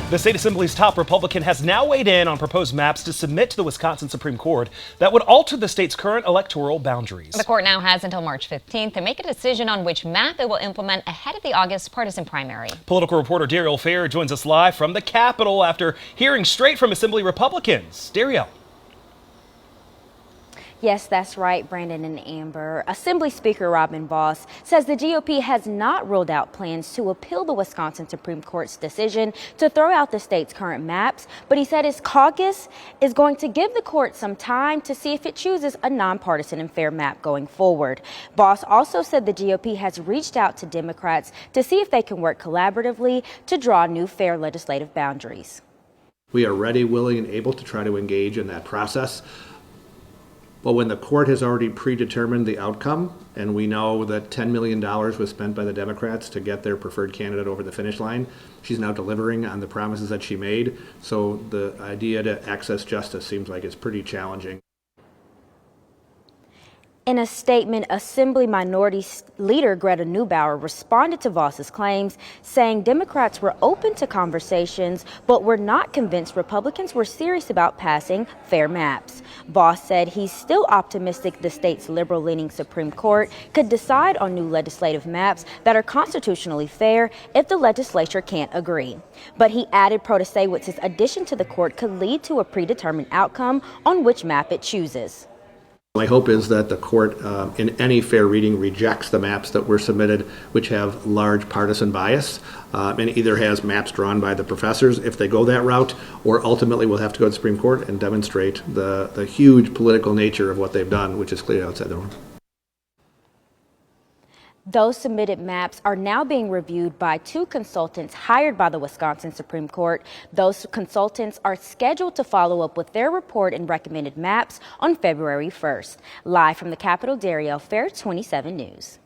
The state assembly's top Republican has now weighed in on proposed maps to submit to the Wisconsin Supreme Court that would alter the state's current electoral boundaries. The court now has until March 15th to make a decision on which map it will implement ahead of the August partisan primary. Political reporter Dariel Fair joins us live from the Capitol after hearing straight from Assembly Republicans. Dariel. Yes, that's right, Brandon and Amber. Assembly Speaker Robin Vos says the GOP has not ruled out plans to appeal the Wisconsin Supreme Court's decision to throw out the state's current maps, but he said his caucus is going to give the court some time to see if it chooses a nonpartisan and fair map going forward. Vos also said the GOP has reached out to Democrats to see if they can work collaboratively to draw new fair legislative boundaries. We are ready, willing, and able to try to engage in that process. But when the court has already predetermined the outcome, and we know that $10 million was spent by the Democrats to get their preferred candidate over the finish line, she's now delivering on the promises that she made. So the idea to access justice seems like it's pretty challenging. In a statement, Assembly Minority Leader Greta Neubauer responded to Vos's claims, saying Democrats were open to conversations, but were not convinced Republicans were serious about passing fair maps. Vos said he's still optimistic the state's liberal-leaning Supreme Court could decide on new legislative maps that are constitutionally fair if the legislature can't agree. But he added Protasewicz's addition to the court could lead to a predetermined outcome on which map it chooses. My hope is that the court, in any fair reading, rejects the maps that were submitted, which have large partisan bias, and either has maps drawn by the professors, if they go that route, or ultimately will have to go to the Supreme Court and demonstrate the huge political nature of what they've done, which is clearly outside the room. Those submitted maps are now being reviewed by two consultants hired by the Wisconsin Supreme Court. Those consultants are scheduled to follow up with their report and recommended maps on February 1st. Live from the Capitol, Dariel Fair, 27 News.